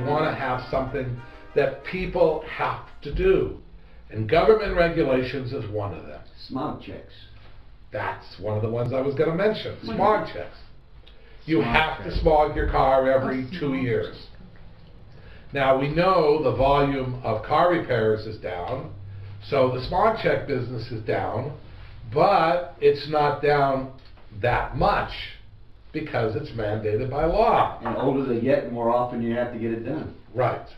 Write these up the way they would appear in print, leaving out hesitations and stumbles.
want to have something that people have to do. And government regulations is one of them. Smog checks. That's one of the ones I was going to mention. Smog checks. You Smog have check. to smog your car every 2 years. Now we know the volume of car repairs is down, so the smog check business is down, but it's not down that much because it's mandated by law. And older they get, the more often you have to get it done. Right.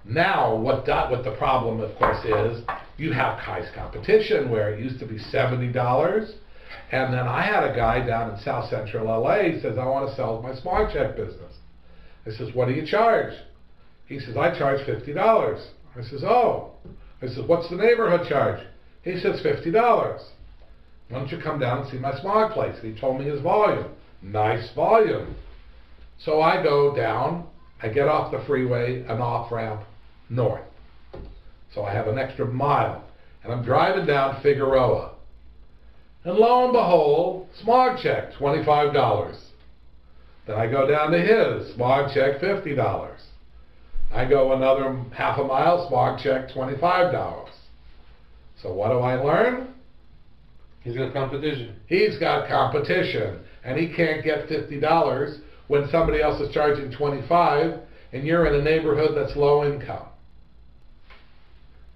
Now, what the problem, of course, is you have price competition where it used to be $70, and then I had a guy down in South Central LA. He says, I want to sell my smog check business. I says, what do you charge? He says, I charge $50. I says, oh. I says, what's the neighborhood charge? He says, $50. Why don't you come down and see my smog place? And he told me his volume. Nice volume. So I go down, I get off the freeway, an off-ramp north. So I have an extra mile. And I'm driving down Figueroa. And lo and behold, smog check, $25. Then I go down to his, smog check, $50. I go another half a mile, smog check, $25. So what do I learn? He's got competition. He's got competition, and he can't get $50 when somebody else is charging $25, and you're in a neighborhood that's low income.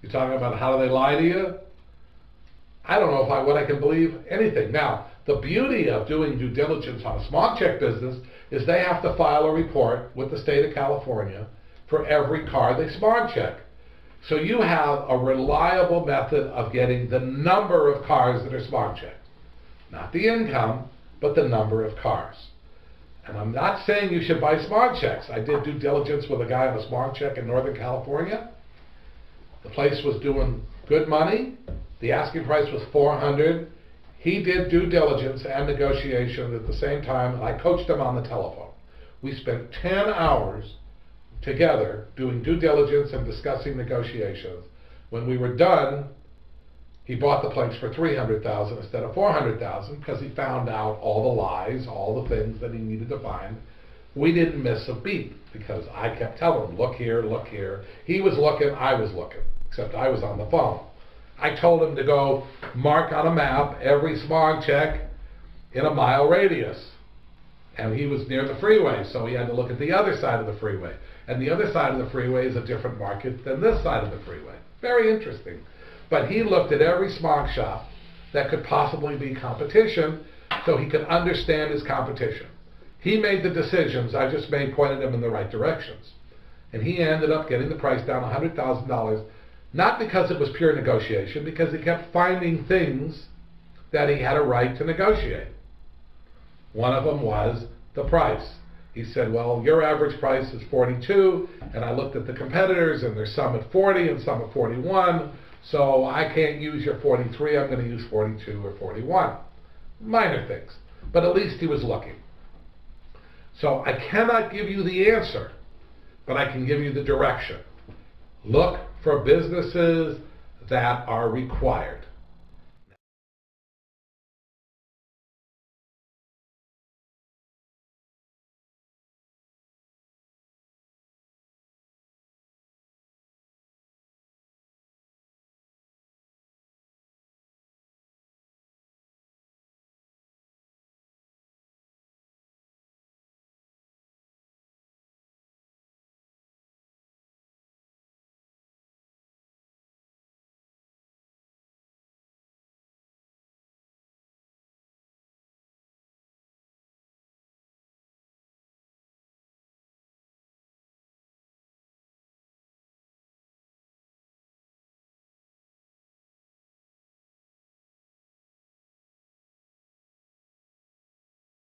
You're talking about how do they lie to you? I don't know what I can believe anything. Now, the beauty of doing due diligence on a smog check business is they have to file a report with the state of California for every car they smog check. So you have a reliable method of getting the number of cars that are smog checked. Not the income, but the number of cars. And I'm not saying you should buy smog checks. I did due diligence with a guy on a smog check in Northern California. The place was doing good money. The asking price was $400. He did due diligence and negotiation at the same time, and I coached him on the telephone. We spent 10 hours together doing due diligence and discussing negotiations. When we were done, he bought the place for $300,000 instead of $400,000 because he found out all the lies, all the things that he needed to find. We didn't miss a beat because I kept telling him, look here, look here. He was looking, I was looking, except I was on the phone. I told him to go mark on a map every smog check in a mile radius. And he was near the freeway, so he had to look at the other side of the freeway. And the other side of the freeway is a different market than this side of the freeway. Very interesting. But he looked at every smog shop that could possibly be competition so he could understand his competition. He made the decisions I just pointed him in the right directions. And he ended up getting the price down $100,000, not because it was pure negotiation, because he kept finding things that he had a right to negotiate. One of them was the price. He said, well, your average price is 42, and I looked at the competitors, and there's some at 40 and some at 41, so I can't use your 43, I'm going to use 42 or 41. Minor things, but at least he was looking. So I cannot give you the answer, but I can give you the direction. Look for businesses that are required.